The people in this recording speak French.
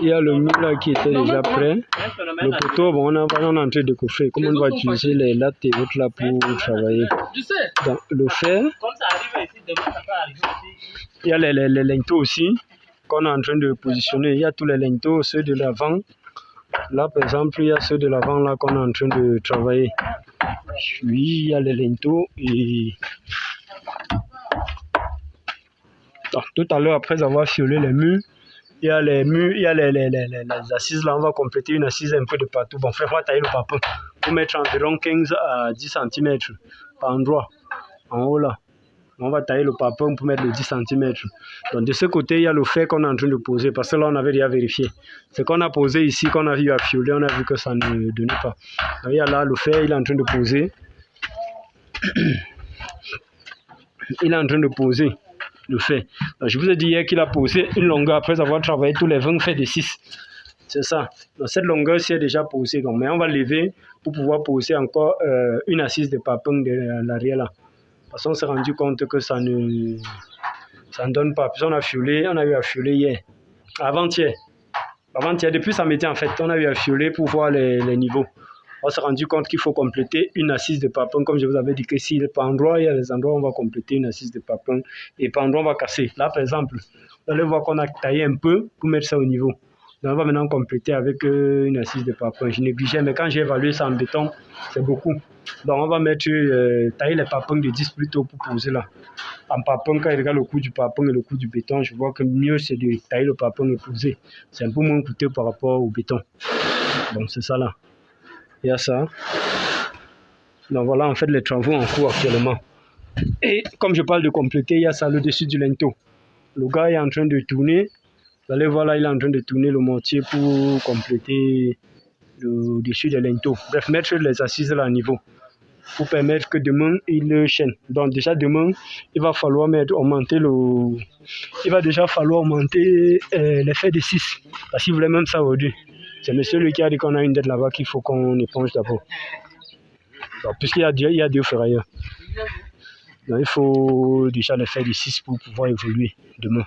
Il y a le mur là qui était déjà prêt. Le poteau, bon, on est en train de coffrer. Comment on va utiliser les lattes et autres là pour travailler. Donc, le fer. Il y a les linteaux aussi qu'on est en train de positionner. Il y a tous les linteaux, ceux de l'avant. Là, par exemple, il y a ceux de l'avant là qu'on est en train de travailler. Oui, il y a les linteaux et... Donc, tout à l'heure, après avoir fiolé les murs, il y a les murs, il y a les assises là. On va compléter une assise un peu de partout. Bon, frère, on va tailler le papin pour mettre environ 15 à 10 cm par endroit, en haut là. On va tailler le papin pour mettre les 10 cm. Donc de ce côté, il y a le fer qu'on est en train de poser, parce que là, on avait déjà vérifié. Ce qu'on a posé ici, qu'on a vu à fioler, on a vu que ça ne donnait pas. Donc, il y a là le fer, il est en train de poser. Il est en train de poser le fer. Donc, je vous ai dit hier qu'il a posé une longueur après avoir travaillé tous les 20 fers de 6. C'est ça. Donc cette longueur-ci est déjà posée. Donc, mais on va lever pour pouvoir poser encore une assise de papin de l'arrière là. Parce qu'on s'est rendu compte que ça ne donne pas. Puis on a eu à fioler hier. Avant-hier, depuis samedi en fait, on a eu à fioler pour voir les niveaux. On s'est rendu compte qu'il faut compléter une assise de papin. Comme je vous avais dit que si par endroit, il y a des endroits où on va compléter une assise de papin et par endroit on va casser. Là par exemple, vous allez voir qu'on a taillé un peu pour mettre ça au niveau. Donc on va maintenant compléter avec une assise de papin. Je négligeais, mais quand j'ai évalué ça en béton, c'est beaucoup. Donc on va mettre tailler les papins de 10 plutôt pour poser là. En papin, quand il regarde le coût du papin et le coût du béton, je vois que mieux c'est de tailler le papin et poser. C'est un peu moins coûteux par rapport au béton. Donc c'est ça là. Il y a ça. Donc voilà en fait les travaux en cours actuellement. Et comme je parle de compléter, il y a ça le dessus du linteau. Le gars est en train de tourner. Vous allez voir là, il est en train de tourner le mortier pour compléter le dessus des linteaux. Bref, mettre les assises là à niveau pour permettre que demain il chaîne. Donc déjà demain, il va falloir augmenter les fers de 6. Parce qu'il voulait même ça aujourd'hui. C'est monsieur lui qui a dit qu'on a une dette là-bas qu'il faut qu'on éponge d'abord. Puisqu'il y a deux ferrailleurs. Donc il faut déjà les fers de 6 pour pouvoir évoluer demain.